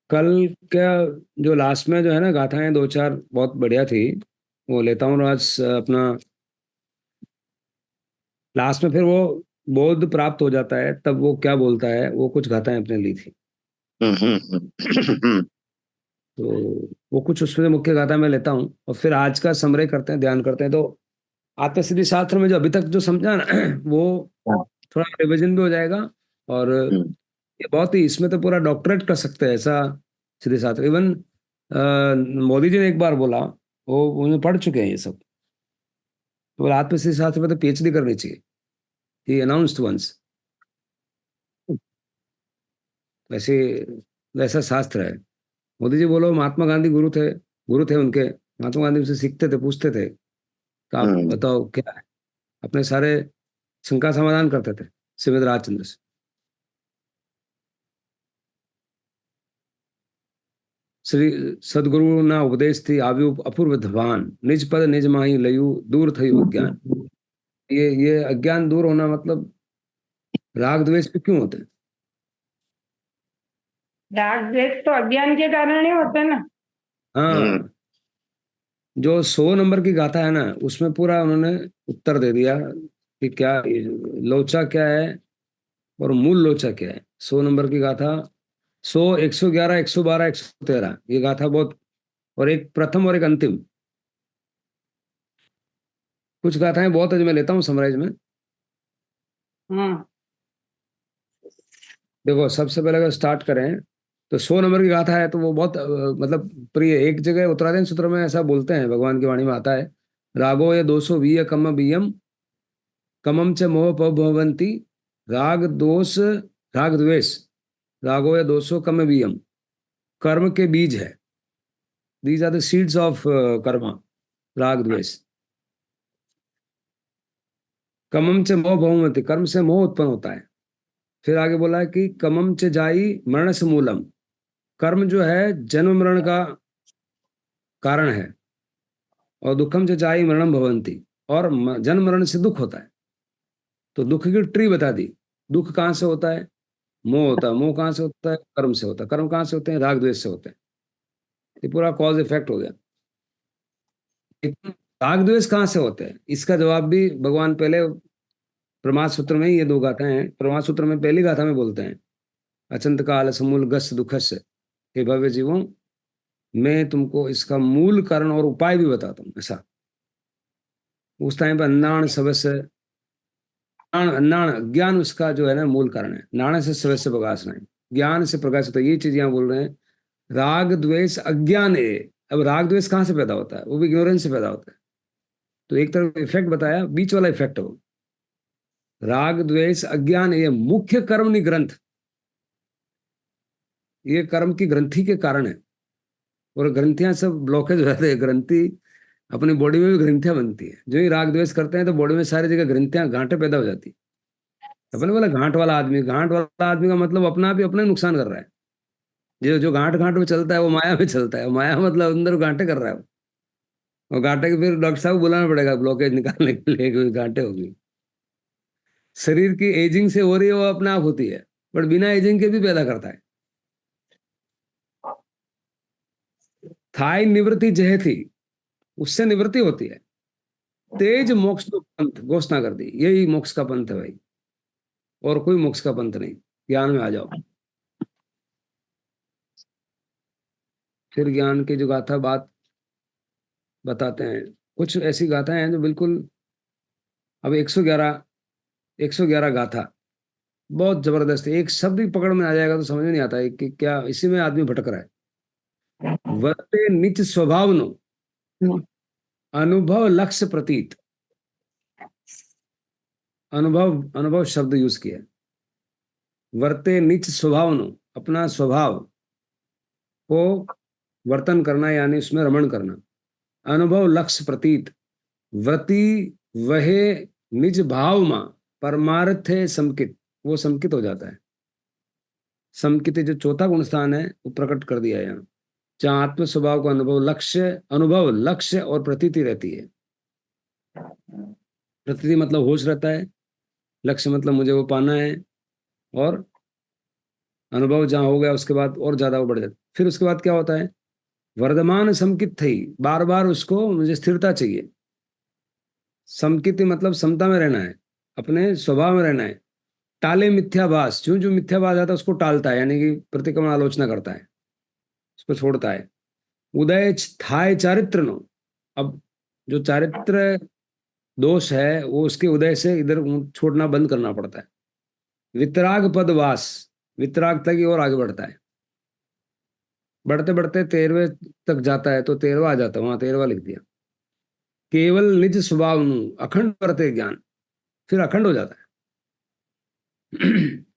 कल क्या, जो लास्ट में जो है ना गाथाएं दो चार बहुत बढ़िया थी, वो लेता हूँ आज अपना। लास्ट में फिर वो बोध प्राप्त हो जाता है, तब वो क्या बोलता है, वो कुछ गाथाएं अपने ली थी। हम्म। तो वो कुछ उसमें से मुख्य गाथा मैं लेता हूँ, और फिर आज का समरे करते हैं, ध्यान करते हैं। तो आत्मसिद्धि शास्त्र में जो अभी तक जो समझा ना वो थोड़ा रिविजन भी हो जाएगा। और ये बहुत ही, इसमें तो पूरा डॉक्टरेट कर सकते हैं ऐसा सिद्धि शास्त्र। इवन मोदी जी ने एक बार बोला, वो उन्हें पढ़ चुके हैं ये सब, तो बोला आत्मसिद्धि शास्त्र में तो पीएचडी करनी चाहिए। ही अनाउंस्ड वंस। वैसे वैसा शास्त्र है। मोदी जी बोलो, महात्मा गांधी गुरु थे उनके। महात्मा गांधी उनसे सीखते थे, पूछते थे कि आप हम्म। बताओ क्या है। अपने सारे शंका समाधान करते थे श्रीमद राजचंद्र से। श्री सदगुरु ना उपदेश थी आयु अपूर्व धवान, निज पद निज माही लयू दूर थई अज्ञान। ये अज्ञान दूर होना मतलब राग द्वेष पे क्यों होते हैं? राग द्वेष तो अज्ञान के कारण ही होते हैं ना। हम्म। हाँ, जो 100 नंबर की गाथा है ना, उसमें पूरा उन्होंने उत्तर दे दिया कि क्या लोचा क्या है और मूल लोचा क्या है। 100 नंबर की गाथा, 100, 111, 112, 113, ये गाथा बहुत। और एक प्रथम और एक अंतिम। कुछ गाथाएं बहुत है जो मैं लेता हूँ समराइज में। हम्म। देखो, सबसे पहले अगर स्टार्ट करें तो 100 नंबर की गाथा है, तो वो बहुत मतलब प्रिय। एक जगह उत्तराधीन सूत्र में ऐसा बोलते हैं, भगवान की वाणी में आता है, रागो ये 220 कम बियम कमम च मोह भवंती। राग दोष, राग द्वेष, रागो ये 200 कम बियम, कर्म के बीज है। These are the seeds of karma, राग द्वेष। कमम च मोह भवंती, कर्म से मोह उत्पन्न होता है। फिर आगे बोला है कि कमम च जाई मरण से मूलम, कर्म जो है जन्म मरण का कारण है। और दुखम च जाई मरणम भवंती, और जन्म मरण से दुख होता है। तो दुख की ट्री बता दी। दुख कहाँ से होता है? मोह होता है। मोह कहाँ से होता है? कर्म से होता है। कर्म कहाँ से होते हैं? राग द्वेष से होते हैं। ये पूरा कॉज इफेक्ट हो गया। लेकिन राग द्वेष कहाँ से होते हैं, इसका जवाब भी भगवान पहले प्रमाद सूत्र में ही, ये दो गाथाएं हैं, प्रमाद सूत्र में पहली गाथा में बोलते हैं, अचंत काल समूल गस्य दुखस्य, हे भव्य जीवों, मैं तुमको इसका मूल कारण और उपाय भी बताता हूँ ऐसा। उस टाइम पर अन्नाण सवस्य, नाण ज्ञान उसका जो है ना मूल कारण है। नाण से सवस्य प्रकाश नहीं, ज्ञान से प्रकाश होता है। ये चीज यहाँ बोल रहे हैं। राग द्वेष अज्ञान है। अब राग द्वेष कहाँ से पैदा होता है? वो भी इग्नोरेंस से पैदा होता है। तो एक तरफ इफेक्ट बताया, बीच वाला इफेक्ट है वो। राग द्वेष अज्ञान ये मुख्य कर्मणि ग्रंथ, ये कर्म की ग्रंथि के कारण है। और ग्रंथियां सब ब्लॉकेज हो जाते हैं। ग्रंथि अपनी बॉडी में भी ग्रंथियां बनती है। जो ही राग द्वेष करते हैं तो बॉडी में सारी जगह ग्रंथियां, गांठें पैदा हो जाती है। अपने बोला घाट वाला आदमी, घाट वाला आदमी का मतलब अपना भी अपना ही नुकसान कर रहा है। जो जो गांठ गांठ में चलता है वो माया में चलता है। माया मतलब अंदर गांठें कर रहा है वो। और गांठे के फिर डॉक्टर साहब को बुलाना पड़ेगा ब्लॉकेज निकालने के लिए कि गांठें होगी। शरीर की एजिंग से हो रही है वो अपने आप होती है, बट बिना एजिंग के भी पैदा करता है। थाई निवृत्ति जय थी, उससे निवृत्ति होती है। तेज मोक्ष तो पंथ घोषणा कर दी, यही मोक्ष का पंथ है भाई। और कोई मोक्ष का पंथ नहीं। ज्ञान में आ जाओ। फिर ज्ञान की जो गाथा बात बताते हैं, कुछ ऐसी गाथाएं हैं जो बिल्कुल, अब 111, 111 गाथा बहुत जबरदस्त है। एक शब्द भी पकड़ में आ जाएगा तो समझ में नहीं आता है कि क्या, इसी में आदमी भटक रहा है। वर्ते निच स्वभाव नो, अनुभव लक्ष्य प्रतीत। अनुभव, अनुभव शब्द यूज किया है। वर्ते निच स्वभाव नो, अपना स्वभाव को वर्तन करना, यानी उसमें रमण करना। अनुभव लक्ष्य प्रतीत, व्रति वहे निज भाव मा, परमार्थ समकित, वो समकित हो जाता है। समकित जो चौथा गुण स्थान है वो प्रकट कर दिया है यहाँ। जहाँ आत्म स्वभाव का अनुभव, लक्ष्य, अनुभव लक्ष्य और प्रतीति रहती है। प्रतीति मतलब होश रहता है, लक्ष्य मतलब मुझे वो पाना है, और अनुभव जहाँ हो गया उसके बाद और ज्यादा वो बढ़ जाता है। फिर उसके बाद क्या होता है, वर्धमान समकित थी, बार बार उसको मुझे स्थिरता चाहिए। समकित मतलब समता में रहना है, अपने स्वभाव में रहना है। टाले मिथ्याभास, जो जो मिथ्याभास आता है उसको टालता है, यानी कि प्रतिक्रमण आलोचना करता है, उसको छोड़ता है। उदय थाय चारित्र नो, अब जो चारित्र दोष है वो उसके उदय से इधर छोड़ना बंद करना पड़ता है। वितराग पदवास, वितरागता की ओर आगे बढ़ता है, बढ़ते बढ़ते 13वें तक जाता है, तो 13वां आ जाता है, वहां 13वां लिख दिया। केवल निज स्वभाव नु अखंड करते ज्ञान, फिर अखंड हो जाता है।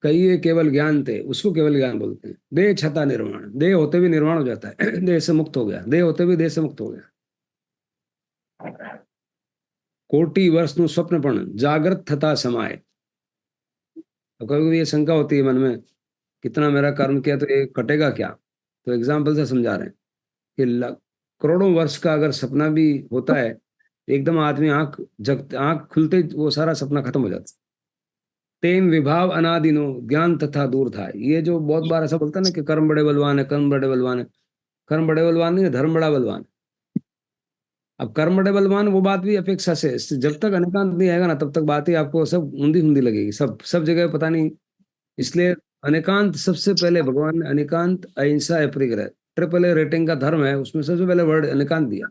कई ये केवल ज्ञान थे, उसको केवल ज्ञान बोलते हैं। देह छता निर्माण, देह होते भी निर्माण हो जाता है। देह से मुक्त हो गया, देह होते भी देह से मुक्त हो गया। कोटि वर्ष नु स्वप्न पण जागृत थता समाये। तो कभी कभी ये शंका होती है मन में, कितना मेरा कर्म किया तो ये कटेगा क्या। तो एग्जाम्पल से समझा रहे हैं कि करोड़ों वर्ष का अगर सपना भी होता है, एकदम आदमी आंख खुलते ही वो सारा सपना खत्म हो जाता है। तेन विभाव अनादिनो ज्ञान तथा दूर था। ये जो बहुत बार ऐसा बोलता है ना कि कर्म बड़े बलवान है, कर्म बड़े बलवान है। कर्म बड़े बलवान नहीं है, धर्म बड़ा बलवान है। अब कर्म बड़े बलवान वो बात भी अपेक्षा से, जब तक अनेकांत नहीं आएगा ना तब तक बात ही आपको सब ऊंधी ऊंधी लगेगी, सब जगह पता नहीं। इसलिए अनेकांत सबसे पहले भगवान ने अनेकांत अहिंसा अपरिग्रह ट्रिपल ए रेटिंग का धर्म है, उसमें सबसे पहले वर्ड अनेकांत दिया।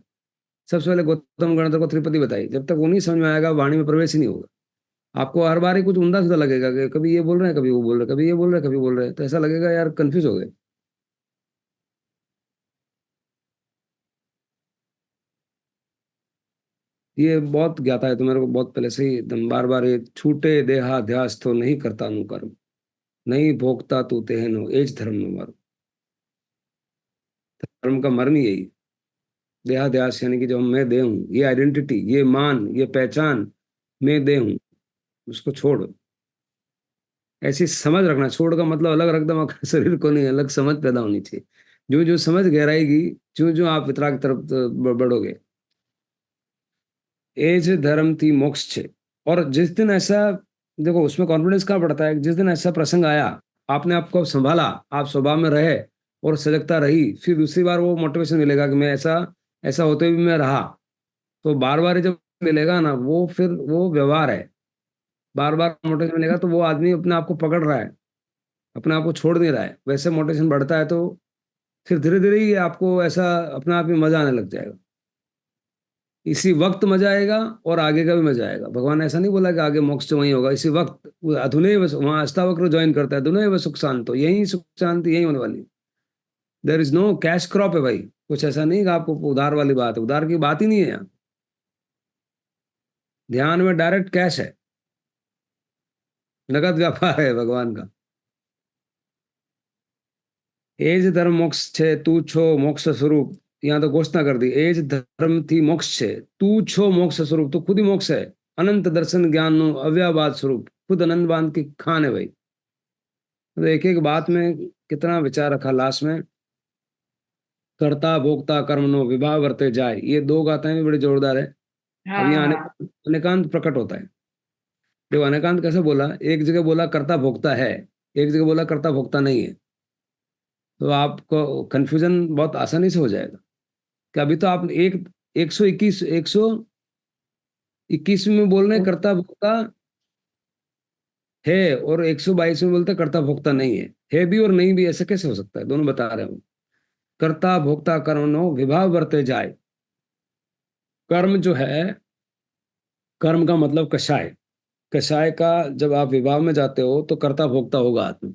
सबसे पहले गौतम गणधर को त्रिपति बताई। जब तक वो नहीं समझ में आएगा वाणी में प्रवेश ही नहीं होगा। आपको हर बार ही कुछ ऊंधा सीधा लगेगा कि कभी ये बोल रहे हैं, कभी वो बोल रहे हैं, कभी ये बोल रहे हैं, कभी बोल रहे हैं, तो ऐसा लगेगा यार कंफ्यूज हो गए। ये बहुत ज्ञाता है तो मेरे को बहुत पहले से ही एकदम बार बार ये छूटे देहाध्यास तो नहीं करता अनुकर्म, नहीं भोगता तू तेहनो एज धर्म न मर। धर्म का मर्म ही यही है। देहाध्यास यानी कि जो मैं दे हूँ, ये आइडेंटिटी, ये मान, ये पहचान, मैं दे हूँ, उसको छोड़। ऐसी समझ रखना, छोड़ का मतलब अलग रख दम शरीर को नहीं, अलग समझ पैदा होनी चाहिए। जो जो समझ गहराएगी, जो जो आप वितराग की तरफ बढ़ोगे। एज धर्म थी मोक्ष छे। और जिस दिन ऐसा, देखो उसमें कॉन्फिडेंस कहाँ बढ़ता है, जिस दिन ऐसा प्रसंग आया, आपने आपको संभाला, आप स्वभाव में रहे और सजगता रही, फिर दूसरी बार वो मोटिवेशन मिलेगा कि मैं ऐसा ऐसा होते हुए भी मैं रहा। तो बार बार जब मिलेगा ना वो, फिर वो व्यवहार है। बार बार मोटिवेशन मिलेगा तो वो आदमी अपने आप को पकड़ रहा है, अपने आप को छोड़ नहीं रहा है। वैसे मोटिवेशन बढ़ता है तो फिर धीरे धीरे ही आपको ऐसा अपने आप ही मजा आने लग जाएगा। इसी वक्त मजा आएगा और आगे का भी मजा आएगा। भगवान ने ऐसा नहीं बोला कि आगे मोक्ष तो वहीं होगा, इसी वक्त। अधुनैव वहां अष्टावक्र ज्वाइन करता है, अधुनैव सुख शांतो, यही सुख शांति यही होने वाली। There is no cash crop है भाई, कुछ ऐसा नहीं कि आपको उधार वाली बात है, उधार की बात ही नहीं है यहाँ। ध्यान में डायरेक्ट कैश है, नगद व्यापार है भगवान का। एज धर्म मोक्ष छे तू छो मोक्ष स्वरूप, यहाँ तो घोषणा कर दी। एज धर्म थी मोक्ष छे तू छो मोक्ष स्वरूप, तो खुद ही मोक्ष है। अनंत दर्शन ज्ञान नो अव्याबाद स्वरूप, खुद अनंत बांध की खान है भाई। तो एक एक बात में कितना विचार रखा लास्ट में। कर्ता भोक्ता कर्म नो विभाव वर्ते जाए, ये दो गाथाएं भी बड़ी जोरदार है। अब यहाँ हाँ अनेकांत प्रकट होता है। देखो अनेकांत कैसे बोला, एक जगह बोला कर्ता भोक्ता है, एक जगह बोला कर्ता भोक्ता नहीं है। तो आपको कंफ्यूजन बहुत आसानी से हो जाएगा कि अभी तो आप एक 121 में बोल रहे हैं कर्ता भोक्ता है, और 122 में बोलते हैं कर्ता भोक्ता नहीं है भी और नहीं भी, ऐसे कैसे हो सकता है, दोनों बता रहे हो। कर्ता भोक्ता कर्म नो विभाव वर्ते जाए। कर्म जो है, कर्म का मतलब कषाय, कषाय का जब आप विभाव में जाते हो तो कर्ता भोक्ता होगा आदमी।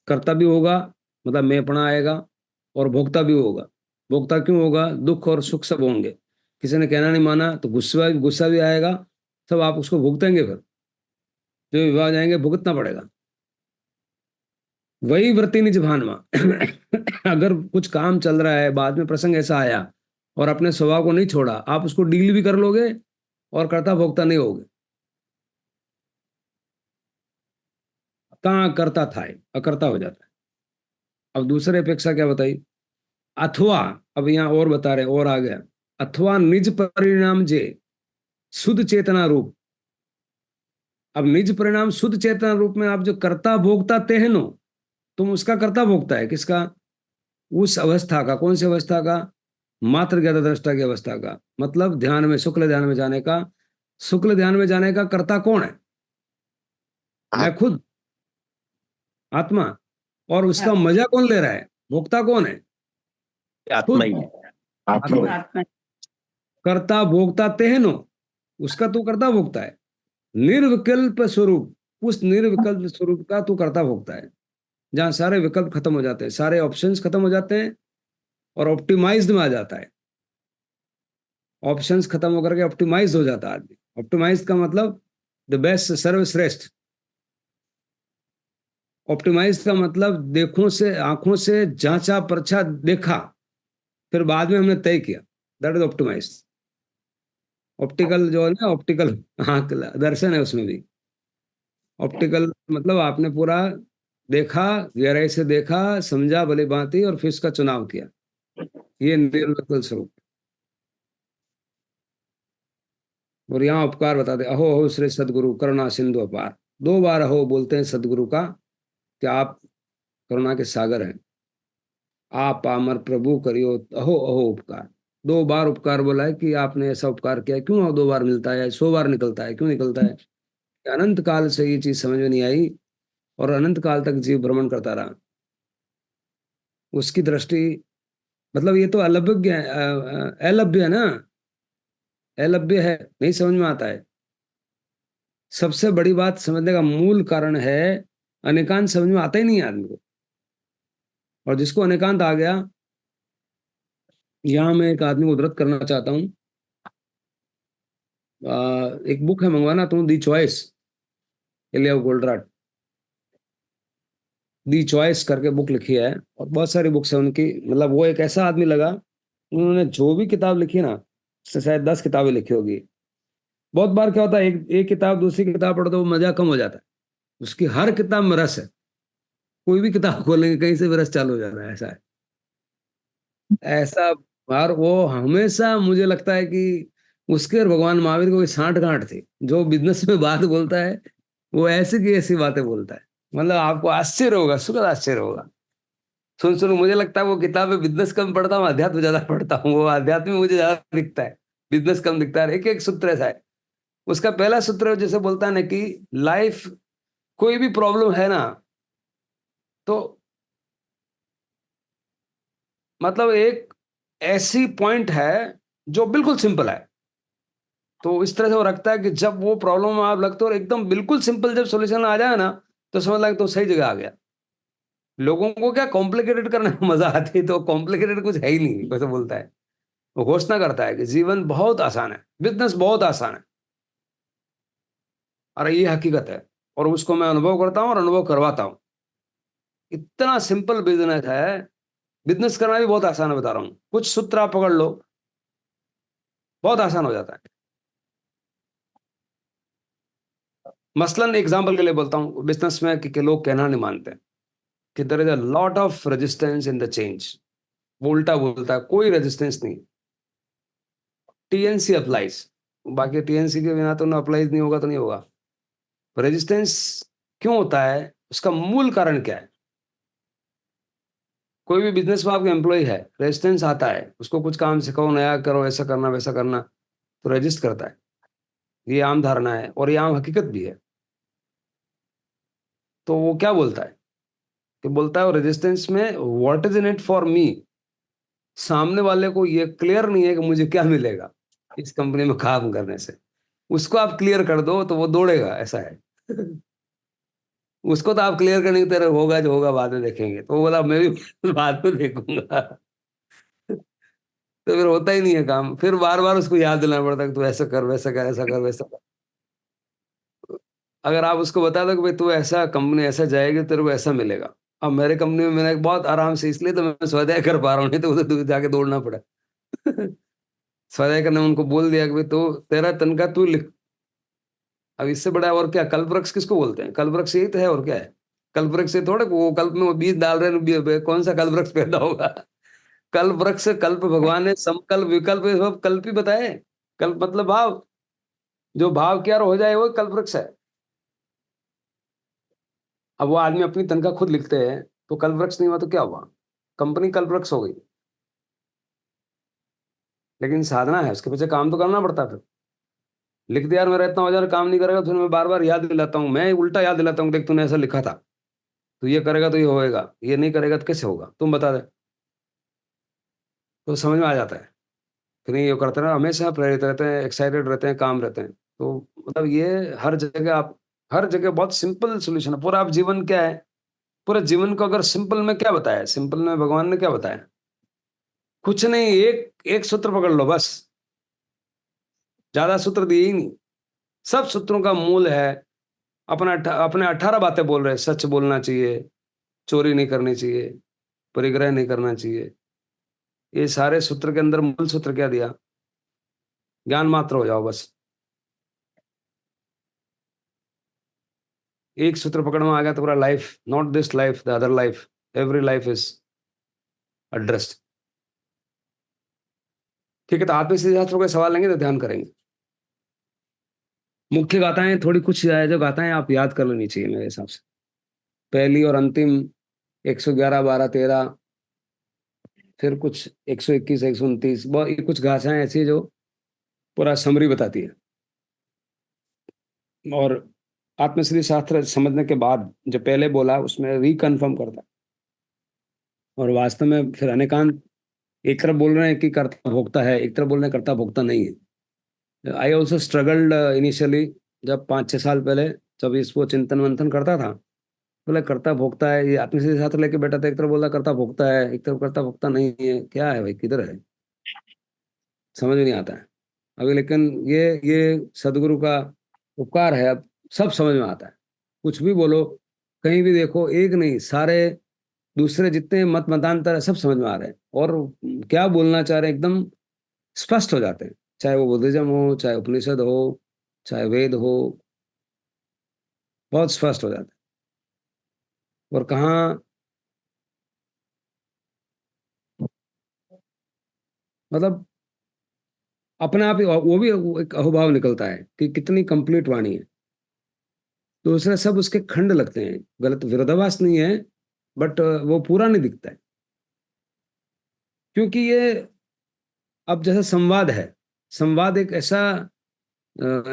कर्ता भी होगा, मतलब मैंपना आएगा, और भोक्ता भी होगा। भोक्ता क्यों होगा, दुख और सुख सब होंगे। किसी ने कहना नहीं माना तो गुस्सा गुस्सा भी आएगा, सब आप उसको भुगतेंगे। फिर जो विवाह जाएंगे भुगतना पड़ेगा। वही वृत्ति निज भानमा। अगर कुछ काम चल रहा है, बाद में प्रसंग ऐसा आया और अपने स्वभाव को नहीं छोड़ा, आप उसको डील भी कर लोगे और कर्ता भोक्ता नहीं होगे। कहाँ करता था, अकर्ता हो जाता है। अब दूसरे अपेक्षा क्या बताई, अथवा, अब यहाँ और बता रहे और आ गया। अथवा निज परिणाम जे शुद्ध चेतना रूप। अब निज परिणाम शुद्ध चेतना रूप में आप जो कर्ता भोक्ता तेहनो, तुम उसका कर्ता भोक्ता है, किसका, उस अवस्था का, कौन सी अवस्था का? मात्र ज्ञाता दृष्टा की अवस्था का, मतलब ध्यान में, शुक्ल ध्यान में जाने का। शुक्ल ध्यान में जाने का कर्ता कौन है? मैं आप खुद, आत्मा। और उसका हाँ, मजा कौन ले रहा है? भोक्ता कौन है? आत्मा खुद, ही है, आत्मा आत्मा। ही। आत्मा। कर्ता भोक्ता तेहनो, उसका तू कर्ता भोक्ता है। निर्विकल्प स्वरूप, उस निर्विकल्प स्वरूप का तू कर्ता भोक्ता है, जहां सारे विकल्प खत्म हो जाते हैं, सारे ऑप्शंस खत्म हो जाते हैं और ऑप्टिमाइज्ड में आ जाता है। ऑप्शंस खत्म होकर के ऑप्टिमाइज हो जाता है आदमी। ऑप्टिमाइज का मतलब द बेस्ट, सर्वश्रेष्ठ। ऑप्टिमाइज का मतलब देखों से, आंखों से जांचा परछा देखा, फिर बाद में हमने तय किया, दैट इज ऑप्टिमाइज। ऑप्टिकल जो है ना, ऑप्टिकल आंख दर्शन है उसमें भी। ऑप्टिकल मतलब आपने पूरा देखा, गहराई से देखा, समझा भली भांति और फिर उसका चुनाव किया। ये निर्विकल्प स्वरूप। और यहाँ उपकार बताते, अहो अहो श्री सदगुरु करुणा सिंधु अपार। 2 बार अहो बोलते हैं सदगुरु का कि आप करुणा के सागर हैं। आप पामर प्रभु करियो अहो अहो उपकार। 2 बार उपकार बोला है कि आपने ऐसा उपकार किया। क्यों 2 बार मिलता है, 100 बार निकलता है, क्यों निकलता है? अनंत काल से ये चीज समझ में नहीं आई और अनंत काल तक जीव भ्रमण करता रहा। उसकी दृष्टि, मतलब ये तो अलभ्य अलभ्य है ना, अलभ्य है, नहीं समझ में आता है। सबसे बड़ी बात समझने का मूल कारण है अनेकांत, समझ में आता ही नहीं है आदमी को। और जिसको अनेकांत आ गया, यहाँ मैं एक आदमी को उद्धृत करना चाहता हूँ। एक बुक है, मंगवाना तुम, दी चॉइस, इलिया गोल्डराट। दी चॉइस करके बुक लिखी है और बहुत सारी बुक्स है उनकी। मतलब वो एक ऐसा आदमी लगा, उन्होंने जो भी किताब लिखी ना, उससे शायद 10 किताबें लिखी होगी। बहुत बार क्या होता है, एक एक किताब दूसरी किताब पढ़ो तो वो मजा कम हो जाता है। उसकी हर किताब में रस है। कोई भी किताब खोलेंगे कहीं से भी रस चालू हो जाता है, ऐसा है। ऐसा। और वो हमेशा मुझे लगता है कि उसके और भगवान महावीर को कोई सांठ गांठ थी। जो बिजनेस में बात बोलता है, वो ऐसी की ऐसी बातें बोलता है। मतलब आपको आश्चर्य होगा, सुखद आश्चर्य होगा। सुन सुन मुझे लगता है वो किताबें बिजनेस कम पढ़ता हूँ, अध्यात्म ज्यादा पढ़ता हूँ। वो अध्यात्म में मुझे ज्यादा दिखता है, बिजनेस कम दिखता है। एक एक सूत्र ऐसा है। उसका पहला सूत्र जैसे बोलता है ना कि लाइफ, कोई भी प्रॉब्लम है ना, तो मतलब एक ऐसी पॉइंट है जो बिल्कुल सिंपल है। तो इस तरह से वो रखता है कि जब वो प्रॉब्लम में आप लगते हो और एकदम बिल्कुल सिंपल जब सॉल्यूशन आ जाए ना, तो समझ लगे तो सही जगह आ गया। लोगों को क्या कॉम्प्लिकेटेड करने में मजा आती है, तो कॉम्प्लिकेटेड कुछ है ही नहीं, वैसे बोलता है। वो घोषणा करता है कि जीवन बहुत आसान है, बिजनेस बहुत आसान है। और ये हकीकत है, और उसको मैं अनुभव करता हूँ और अनुभव करवाता हूँ। इतना सिंपल बिजनेस है। बिजनेस करना भी बहुत आसान है, बता रहा हूँ। कुछ सूत्र आप पकड़ लो, बहुत आसान हो जाता है। मसलन एग्जाम्पल के लिए बोलता हूँ, बिजनेस में कि लोग कहना नहीं मानते कि there is a lot of resistance in the change. वो उल्टा बोलता है, कोई रेजिस्टेंस नहीं, टीएनसी अप्लाइज। बाकी टीएनसी के बिना तो ना अप्लाइज नहीं होगा तो नहीं होगा। रेजिस्टेंस क्यों होता है, उसका मूल कारण क्या है? कोई भी बिजनेस में आपका एम्प्लॉय है, रेजिस्टेंस आता है, उसको कुछ काम सिखाओ, नया करो, ऐसा करना वैसा करना, तो रेजिस्ट करता है। ये आम धारणा है और ये आम हकीकत भी है। तो वो क्या बोलता है कि बोलता है वो रेजिस्टेंस में, what is in it for me. सामने वाले को ये क्लियर नहीं है कि मुझे क्या मिलेगा इस कंपनी में काम करने से। उसको आप क्लियर कर दो तो वो दौड़ेगा, ऐसा है। उसको तो आप क्लियर करने की तरह, होगा जो होगा बाद में देखेंगे, तो वो बोला मैं भी बाद में देखूंगा। तो फिर होता ही नहीं है काम। फिर बार बार उसको याद दिलाना पड़ता है कि तू ऐसा कर, वैसा कर, ऐसा कर, वैसा कर। अगर आप उसको बता दो कि भाई तू ऐसा कंपनी ऐसा जाएगी, तेरे को ऐसा मिलेगा। अब मेरे कंपनी में मैंने बहुत आराम से, इसलिए तो मैं स्वाध्याय कर पा रहा हूँ, नहीं तो उधर जाके दौड़ना पड़ा। स्वाध्याय करने में उनको बोल दिया कि भाई तो तेरा तनख्वाह तू लिख। अब इससे बड़ा और क्या? कल्प वृक्ष किसको बोलते हैं? कल्प वृक्ष यही तो है, और क्या है? कल्प वृक्ष से थोड़े वो कल्प में वो बीज डाल रहे हैं, कौन सा कल्प वृक्ष पैदा होगा? कल्प वृक्ष, कल्प भगवान ने संकल्प विकल्प ये सब कल्प ही बताए। कल्प मतलब भाव, जो भाव क्या हो जाए वो कल्प वृक्ष है। अब वो आदमी अपनी तनख्वाह खुद लिखते हैं, तो कल्प वृक्ष नहीं हुआ तो क्या हुआ? कंपनी कल्पवृक्ष हो गई। लेकिन साधना है, उसके पीछे काम तो करना पड़ता है। फिर लिख दिया यार मेरा इतना हो जाए, काम नहीं करेगा, फिर मैं बार बार याद दिलाता हूँ, मैं उल्टा याद दिलाता हूँ, देख तूने ऐसा लिखा था, तू ये करेगा तो ये होएगा, ये नहीं करेगा तो कैसे होगा, तुम बता दे। तो समझ में आ जाता है कि नहीं, ये करते हैं, हमेशा प्रेरित रहते हैं, एक्साइटेड रहते हैं, काम रहते हैं। तो मतलब ये हर जगह आप, हर जगह बहुत सिंपल सोल्यूशन है। पूरा आप जीवन क्या है, पूरे जीवन को अगर सिंपल में क्या बताया, सिंपल में भगवान ने क्या बताया, कुछ नहीं, एक एक सूत्र पकड़ लो बस, ज्यादा सूत्र दिए ही नहीं। सब सूत्रों का मूल है अपने 18 बातें बोल रहे हैं। सच बोलना चाहिए, चोरी नहीं करनी चाहिए, परिग्रह नहीं करना चाहिए। ये सारे सूत्र के अंदर मूल सूत्र क्या दिया, ज्ञान मात्र हो जाओ बस। एक सूत्र पकड़ में आ गया तो पूरा life, not this life, the other life, every life is addressed. ठीक है, तो आत्मसिद्धि शास्त्र के सवाल लेंगे तो ध्यान करेंगे। मुख्य गाथाएं थोड़ी कुछ है, जो गाथाएं आप याद कर लेनी चाहिए मेरे हिसाब से। पहली और अंतिम 111, 12, 13, फिर कुछ 121, 129, बहुत ये कुछ गाथाएं ऐसी जो पूरा समरी बताती है। और आत्मसिद्धि शास्त्र समझने के बाद जो पहले बोला उसमें रिकन्फर्म करता है। और वास्तव में फिर अनेकांत, एक तरफ बोल रहे हैं कि कर्ता भोक्ता है, एक तरफ बोल रहे हैं कर्ता भोक्ता नहीं है। आई ऑल्सो स्ट्रगल्ड इनिशियली, जब 5-6 साल पहले जब इसको चिंतन मंथन करता था, बोला कर्ता भोक्ता है, ये आत्मसिद्धि शास्त्र लेके बैठा था, एक तरफ बोला कर्ता भोक्ता है, एक तरफ कर्ता भोक्ता नहीं है, क्या है भाई, किधर है, समझ में नहीं आता है अभी। लेकिन ये सदगुरु का उपकार है, अब सब समझ में आता है। कुछ भी बोलो, कहीं भी देखो, एक नहीं, सारे दूसरे जितने मत मतांतर है सब समझ में आ रहे हैं, और क्या बोलना चाह रहे हैं एकदम स्पष्ट हो जाते हैं। चाहे वो बुद्धिज्म हो, चाहे उपनिषद हो, चाहे वेद हो, बहुत स्पष्ट हो जाता है। और कहाँ मतलब अपने आप ही वो भी एक अहोभाव निकलता है कि कितनी कंप्लीट वाणी है। दूसरे सब उसके खंड लगते हैं, गलत विरोधाभास नहीं है, बट वो पूरा नहीं दिखता है। क्योंकि ये अब जैसे संवाद है, संवाद एक ऐसा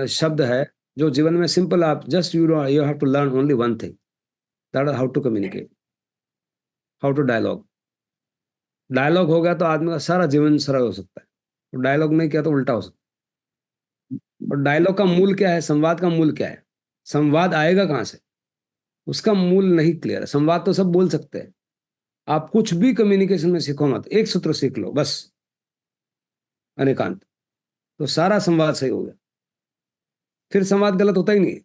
शब्द है जो जीवन में सिंपल, आप just you have to learn only one thing, that how to communicate, how to dialogue. Dialogue हो गया तो आदमी का सारा जीवन सरल हो सकता है, डायलॉग नहीं किया तो उल्टा हो सकता है। और डायलॉग का मूल क्या है, संवाद का मूल क्या है, संवाद आएगा कहाँ से, उसका मूल नहीं क्लियर है। संवाद तो सब बोल सकते हैं, आप कुछ भी कम्युनिकेशन में सीखो मत, एक सूत्र सीख लो बस, अनेकांत, तो सारा संवाद सही हो गया, फिर संवाद गलत होता ही नहीं।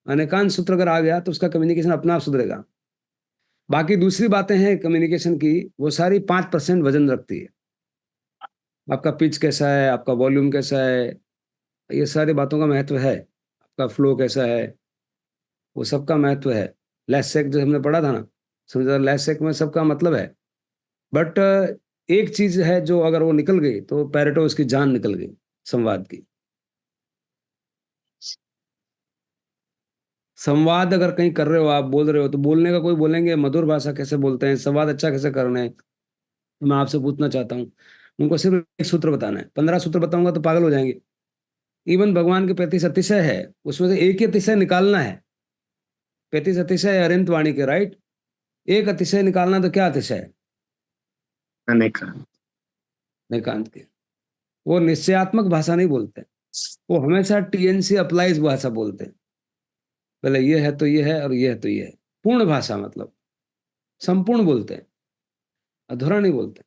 अनेकांत सूत्र अगर आ गया तो उसका कम्युनिकेशन अपना आप सुधरेगा। बाकी दूसरी बातें हैं कम्युनिकेशन की, वो सारी 5% वजन रखती है। आपका पिच कैसा है, आपका वॉल्यूम कैसा है, ये सारी बातों का महत्व है। आपका फ्लो कैसा है, वो सबका महत्व है। लेस सेक जो हमने पढ़ा था ना, समझा, लेस सेक में सबका मतलब है। बट एक चीज है जो अगर वो निकल गई तो पैरेटो उसकी जान निकल गई, संवाद की। संवाद अगर कहीं कर रहे हो, आप बोल रहे हो, तो बोलने का कोई बोलेंगे मधुर भाषा कैसे बोलते हैं, संवाद अच्छा कैसे करना है, तो मैं आपसे पूछना चाहता हूँ। उनको सिर्फ एक सूत्र बताना है, 15 सूत्र बताऊंगा तो पागल हो जाएंगे। इवन भगवान के 35 अतिशय है, उसमें से एक ही अतिशय निकालना है। 35 अतिशय है अरिंत वाणी के, राइट, एक अतिशय निकालना, तो क्या अतिशय है, अनेक। निकांत के। वो निश्चयात्मक भाषा नहीं बोलते, वो हमेशा टीएनसी अप्लाइज भाषा बोलते हैं। पहले ये है तो ये है, और ये है तो ये है, पूर्ण भाषा, मतलब संपूर्ण बोलते हैं, अधूरा नहीं बोलते।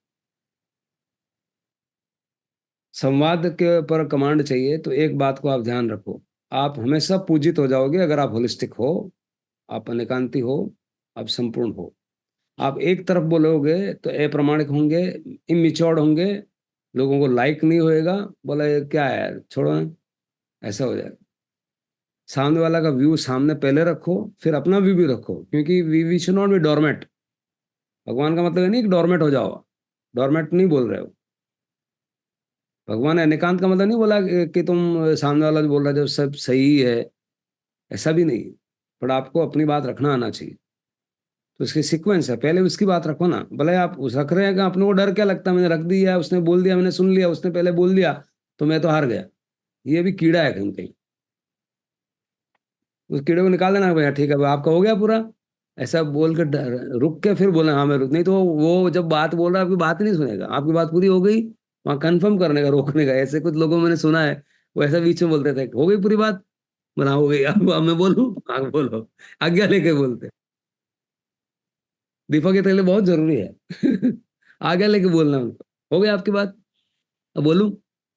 संवाद के पर कमांड चाहिए तो एक बात को आप ध्यान रखो, आप हमेशा पूजित हो जाओगे अगर आप होलिस्टिक हो, आप अनेकांती हो, आप संपूर्ण हो। आप एक तरफ बोलोगे तो अप्रामाणिक होंगे, इमेच्योर्ड होंगे, लोगों को लाइक नहीं होएगा, बोला ये क्या है यार, छोड़ो, ऐसा हो जाएगा। सामने वाला का व्यू सामने पहले रखो, फिर अपना व्यू भी रखो, क्योंकि we should not be doormat. भगवान का मतलब है नहीं कि डोरमेट हो जाओ, डोरमेट नहीं बोल रहे हो। भगवान ने अनेकांत का मतलब नहीं बोला कि तुम सामने वाला जो बोल रहा है जो सब सही है, ऐसा भी नहीं है। पर आपको अपनी बात रखना आना चाहिए। तो उसकी सीक्वेंस है, पहले उसकी बात रखो ना। भले आप उस रख रहे हैं कि अपने को डर क्या लगता है, मैंने रख दिया, उसने बोल दिया, मैंने सुन लिया, उसने पहले बोल दिया तो मैं तो हार गया। ये भी कीड़ा है कहीं कहीं। उस कीड़े को निकाल देना भैया, ठीक है भाई आपका हो गया पूरा, ऐसा बोल के रुक के फिर बोले हाँ मैं रुक, नहीं तो वो जब बात बोल रहा है आपकी बात नहीं सुनेगा, आपकी बात पूरी हो गई, वहां कंफर्म करने का, रोकने का। ऐसे कुछ लोगों मैंने सुना है, वो ऐसा बीच में बोलते थे हो गई पूरी बात, बोला हो गई, अब मैं बोलूँ, हाँ बोलो, आज्ञा लेके बोलते। दीपक ये तेरे लिए बहुत जरूरी है। आज्ञा लेके बोलना उनको, हो गई आपकी बात, अब बोलूं,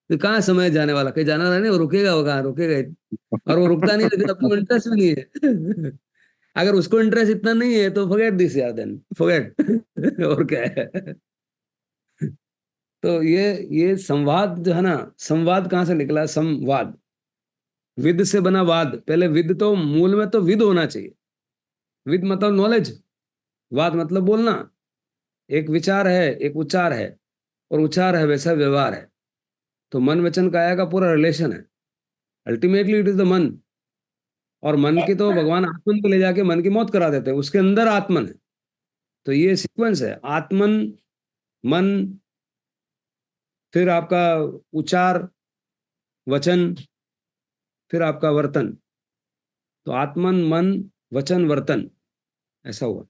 तो कहाँ समय जाने वाला, कहीं जाने वाला नहीं, वो रुकेगा, वो कहाँ रुकेगा। और वो रुकता नहीं है, फिर अपने इंटरेस्ट भी नहीं है। अगर उसको इंटरेस्ट इतना नहीं है तो फॉरगेट दिस यार, देन फॉरगेट। और क्या है। तो ये संवाद जो है ना, संवाद कहाँ से निकला, संवाद, विद से बना वाद। पहले विद, तो मूल में तो विद होना चाहिए। विद मतलब नॉलेज, वाद मतलब बोलना। एक विचार है, एक उच्चार है, और उच्चार है वैसा व्यवहार है। तो मन वचन काया का पूरा रिलेशन है। अल्टीमेटली इट इज द मन। और मन की तो भगवान आत्मन को ले जाके मन की मौत करा देते हैं, उसके अंदर आत्मन है। तो ये सीक्वेंस है, आत्मन, मन, फिर आपका उच्चार, वचन, फिर आपका वर्तन। तो आत्मन, मन, वचन, वर्तन, ऐसा हुआ।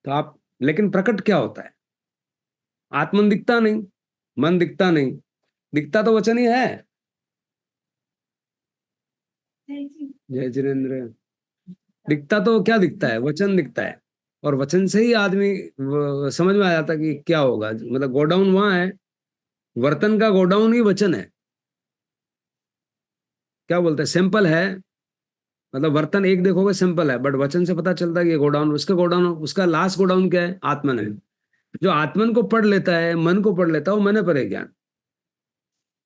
तो आप, लेकिन प्रकट क्या होता है, आत्मन दिखता नहीं, मन दिखता नहीं, दिखता तो वचन ही है। जय जिनेन्द्र। दिखता तो क्या दिखता है, वचन दिखता है। और वचन से ही आदमी समझ में आ जाता है कि क्या होगा, मतलब गोडाउन वहां है, वर्तन का गोडाउन ही वचन है। क्या बोलते हैं, सिंपल है, मतलब वर्तन एक देखोगे सिंपल है, बट वचन से पता चलता है कि ये गोडाउन, उसका गोडाउन, उसका लास्ट गोडाउन क्या है, आत्मन है। जो आत्मन को पढ़ लेता है, मन को पढ़ लेता है, वो मन पर है ज्ञान।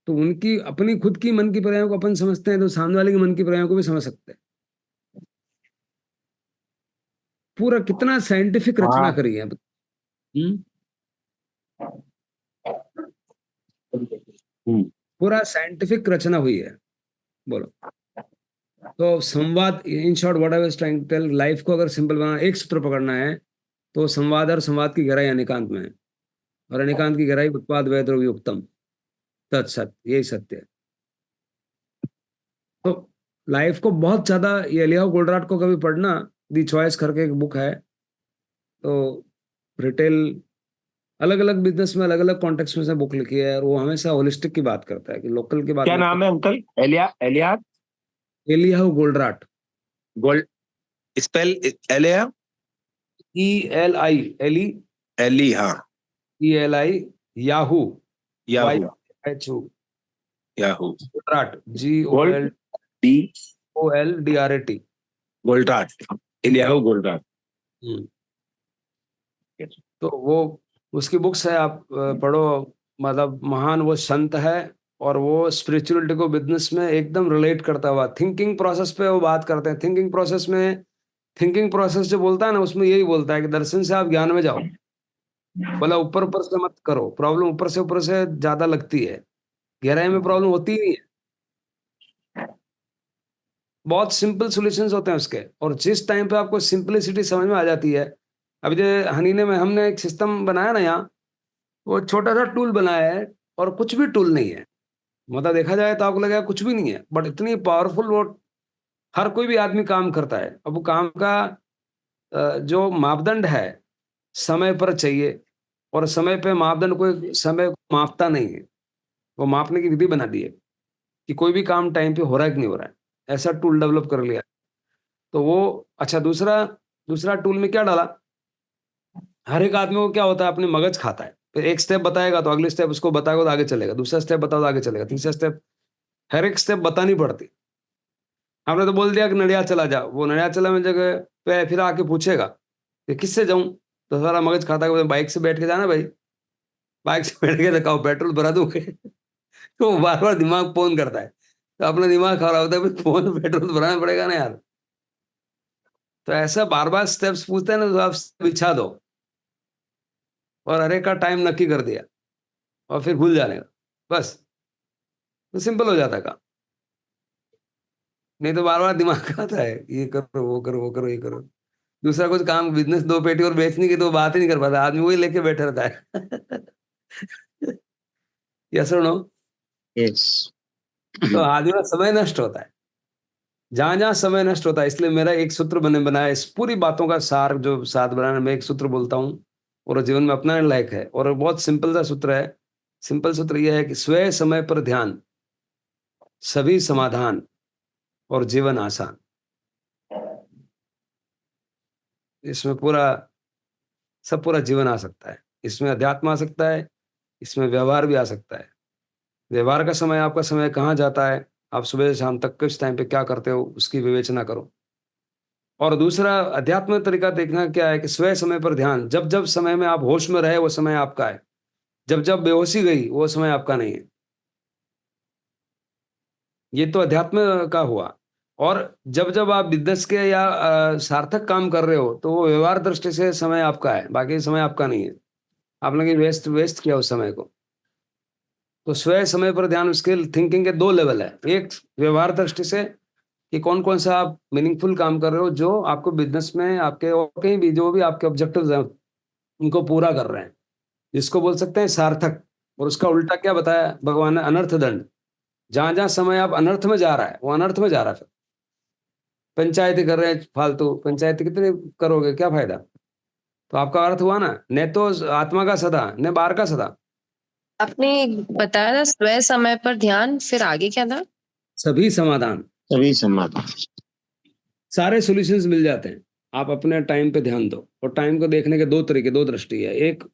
तो उनकी अपनी खुद की मन की पर्यायों को अपन समझते हैं, तो सामने वाले की मन की पर्यायों को भी समझ सकते हैं। पूरा कितना साइंटिफिक रचना हाँ। करी है। हम्म। पूरा साइंटिफिक रचना हुई है। बोलो। तो संवाद, in short what I was trying to tell, life को अगर सिंपल बनाना, एक सूत्र पकड़ना है, तो संवाद, और संवाद की गहराई अनिकांत में है, और अनिकांत की गहराई उत्पाद वै द्रव्य उत्तम तत्सत, यही सत्य है। तो लाइफ को बहुत ज्यादा, ये एलियाhu गोल्डराट को कभी पढ़ना, दी चॉइस करके एक बुक है। तो रिटेल, अलग अलग बिजनेस में अलग अलग कॉन्टेक्स्ट में से बुक लिखी है, और वो हमेशा होलिस्टिक की बात करता है, कि लोकल की बात क्या मत नाम है अंकल? एलिया? कर। Eliyahu Goldratt. Gold spell? Elia? ELI, Eli, हाँ। ELI, yahu, yahu. YHU, yahu. Goldratt, gold D GOLDRAT। Goldratt. Eliyahu Goldratt. तो वो, उसकी बुक्स है, आप पढ़ो। मतलब महान वो संत है, और वो स्पिरिचुअलिटी को बिजनेस में एकदम रिलेट करता हुआ, थिंकिंग प्रोसेस पे वो बात करते हैं। थिंकिंग प्रोसेस में, थिंकिंग प्रोसेस जो बोलता है ना, उसमें यही बोलता है कि दर्शन से आप ज्ञान में जाओ। बोला ऊपर ऊपर से मत करो, प्रॉब्लम ऊपर से ज्यादा लगती है, गहराई में प्रॉब्लम होती ही नहीं है। बहुत सिंपल सॉल्यूशंस होते हैं उसके, और जिस टाइम पे आपको सिंपलिसिटी समझ में आ जाती है। अभी जो हनीने में हमने एक सिस्टम बनाया ना यहाँ, वो छोटा सा टूल बनाया है, और कुछ भी टूल नहीं है। मतलब देखा जाए तो आपको लगेगा कुछ भी नहीं है, बट इतनी पावरफुल वो, हर कोई भी आदमी काम करता है। अब वो काम का जो मापदंड है, समय पर चाहिए, और समय पे मापदंड, कोई समय को मापता नहीं है। वो मापने की विधि बना दी है कि कोई भी काम टाइम पे हो रहा है कि नहीं हो रहा है, ऐसा टूल डेवलप कर लिया। तो वो, अच्छा, दूसरा दूसरा टूल में क्या डाला, हर एक आदमी को क्या होता है, अपने मगज खाता है। फिर एक स्टेप बताएगा तो अगले स्टेप उसको बताएगा तो आगे चलेगा, दूसरा स्टेप बताओ तो आगे चलेगा, तीसरा स्टेप, हर एक स्टेप बतानी पड़ती। हमने तो बोल दिया कि नडियाद चला जा, वो नडियाद चला में जगह पे फिर आके पूछेगा कि किससे जाऊं, तो सारा मगज खाता है, बाइक से बैठ के जाना भाई, बाइक से बैठ के दिखाओ, पेट्रोल भरा दूंगे। तो वो बार बार दिमाग फोन करता है, तो अपना दिमाग खराब होता है, फिर फोन पेट्रोल भराना पड़ेगा ना यार। तो ऐसा बार बार स्टेप्स पूछते हैं ना, तो आप बिछा दो, और हर एक का टाइम नक्की कर दिया, और फिर भूल जाने का, बस, तो सिंपल हो जाता है काम। नहीं तो बार बार दिमाग आता है, ये करो वो करो वो करो ये करो। दूसरा कुछ काम, बिजनेस 2 पेटी और बेचने की, तो बात ही नहीं कर पाता आदमी, वही लेके बैठा रहता है। यस और नो? यस। तो आदमी का समय नष्ट होता है, जहां जहां समय नष्ट होता है। इसलिए मेरा एक सूत्र बनाया, इस पूरी बातों का सार जो साथ बनाने में एक सूत्र बोलता हूँ और जीवन में अपनाने लायक है, और बहुत सिंपल सा सूत्र है। सिंपल सूत्र यह है कि स्वयं समय पर ध्यान, सभी समाधान और जीवन आसान। इसमें पूरा सब पूरा जीवन आ सकता है, इसमें अध्यात्म आ सकता है, इसमें व्यवहार भी आ सकता है। व्यवहार का समय, आपका समय कहाँ जाता है, आप सुबह से शाम तक किस टाइम पे क्या करते हो, उसकी विवेचना करो। और दूसरा अध्यात्म तरीका देखना क्या है कि स्वयं समय पर ध्यान, जब जब समय में आप होश में रहे वो समय आपका है, जब जब बेहोशी गई वो समय आपका नहीं है। ये तो अध्यात्म का हुआ। और जब जब आप बिजनेस के या सार्थक काम कर रहे हो, तो वो व्यवहार दृष्टि से समय आपका है, बाकी समय आपका नहीं है। आपने कि वेस्ट वेस्ट किया उस समय को। तो स्वयं समय पर ध्यान, उसके थिंकिंग के 2 लेवल है। एक व्यवहार दृष्टि से कि कौन कौन सा आप मीनिंगफुल काम कर रहे हो, जो आपको बिजनेस में आपके और कहीं भी जो भी आपके ऑब्जेक्टिव्स हैं उनको पूरा कर रहे हैं, जिसको बोल सकते हैं सार्थक। और उसका उल्टा क्या बताया भगवान ने? अनर्थ दंड। जहां जहां समय आप अनर्थ में जा रहा है, वो अनर्थ में जा रहा है। फिर पंचायती कर रहे हैं फालतू, पंचायती कितने करोगे, क्या फायदा? तो आपका अर्थ हुआ ना, न तो आत्मा का सदा न बाहर का सदा। आपने बताया था स्वयं समय पर ध्यान, फिर आगे क्या था? सभी समाधान, सभी समाधान। सारे सॉल्यूशंस मिल जाते हैं। आप अपने टाइम पे ध्यान दो। और टाइम को देखने के 2 तरीके, 2 दृष्टि है। एक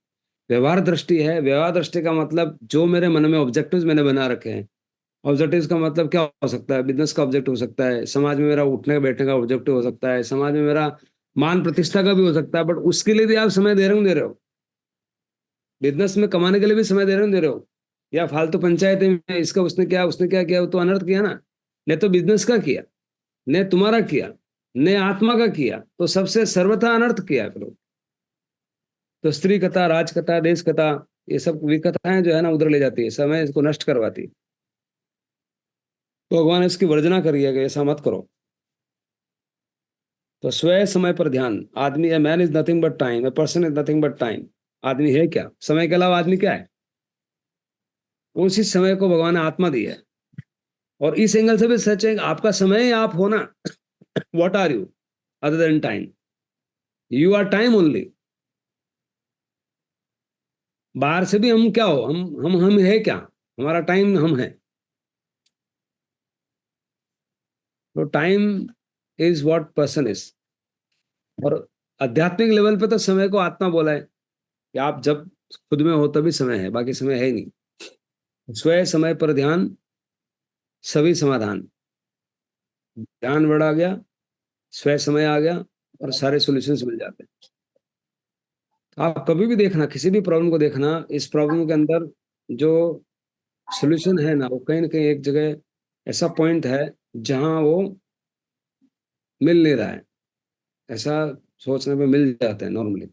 व्यवहार दृष्टि है। व्यवहार दृष्टि का मतलब जो मेरे मन में ऑब्जेक्टिव्स मैंने बना रखे हैं। ऑब्जेक्टिव्स का मतलब क्या हो सकता है? बिजनेस का ऑब्जेक्टिव हो सकता है, समाज में मेरा उठने बैठने का ऑब्जेक्टिव हो सकता है, समाज में मेरा मान प्रतिष्ठा का भी हो सकता है। बट उसके लिए भी आप समय दे रहे हो। बिजनेस में कमाने के लिए भी समय दे रहे हो, या फालतू पंचायत में इसका उसने क्या किया, वो तो अनर्थ किया ना। ने तो बिजनेस का किया, ने तुम्हारा किया, ने आत्मा का किया, तो सबसे सर्वथा अनर्थ किया है फिर। तो स्त्री कथा, राज कथा, देश कथा, ये सब विकथाएं जो है ना उधर ले जाती है, समय इसको नष्ट करवाती है। तो भगवान ने इसकी वर्जना करी है कि ऐसा मत करो। तो स्वयं समय पर ध्यान। आदमी, a man is nothing but time, a person is nothing but time. आदमी है क्या? समय के अलावा आदमी क्या है? उसी समय को भगवान ने आत्मा दी है। और इस एंगल से भी सच है कि आपका समय आप हो ना। What are you other than time? You are time only. बाहर से भी हम क्या हो, हम है क्या? हमारा टाइम हम है। तो time is what person is. और आध्यात्मिक लेवल पे तो समय को आत्मा बोला है कि आप जब खुद में हो तभी समय है, बाकी समय है ही नहीं। स्वयं समय पर ध्यान, सभी समाधान। ध्यान बढ़ा गया, स्वयं समय आ गया, और सारे सॉल्यूशंस मिल जाते हैं। आप कभी भी देखना, किसी भी प्रॉब्लम को देखना, इस प्रॉब्लम के अंदर जो सॉल्यूशन है ना, वो कहीं ना कहीं एक जगह ऐसा पॉइंट है जहां वो मिल नहीं रहा है। ऐसा सोचने पे मिल जाता है नॉर्मली,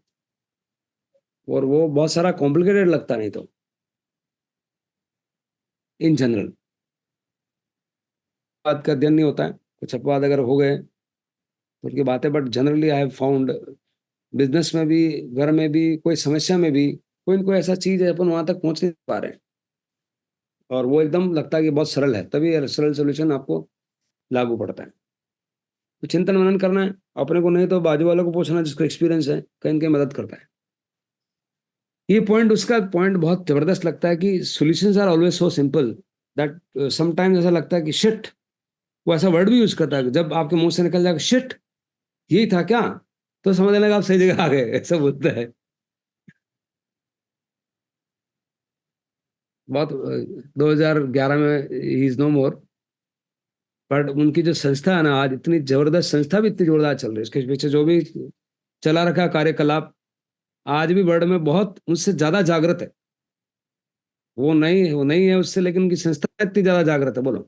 और वो बहुत सारा कॉम्प्लिकेटेड लगता नहीं तो इन जनरल। बात का अध्ययन नहीं होता है, कुछ अपवाद अगर हो गए तो उनकी बातें, but generally I have found business में भी, घर में भी, कोई समस्या में भी कोई ना कोई ऐसा चीज है अपन वहां तक पहुंच नहीं पा रहे हैं, और वो एकदम लगता है कि बहुत सरल है, तभी सरल सोल्यूशन आपको लागू पड़ता है। तो चिंतन मनन करना है अपने को, नहीं तो बाजू वालों को पूछना जिसको एक्सपीरियंस है, कहीं न कहीं मदद करता है। ये पॉइंट, उसका पॉइंट बहुत जबरदस्त लगता है कि solutions are always so simple that sometimes ऐसा लगता है कि शिट। वो ऐसा वर्ड भी यूज करता है, जब आपके मुंह से निकल जाएगा शिट, यही था क्या, तो समझ लेना कि आप सही जगह आ गए, ऐसा बोलता है। बहुत 2011 में ही इज नो मोर। बट उनकी जो संस्था है ना, आज इतनी जबरदस्त संस्था भी इतनी जोरदार चल रही है, उसके पीछे जो भी चला रखा कार्यकलाप आज भी वर्ल्ड में बहुत उनसे ज्यादा जागृत है। वो नहीं है उससे, लेकिन उनकी संस्था इतनी ज्यादा जागृत है, बोलो।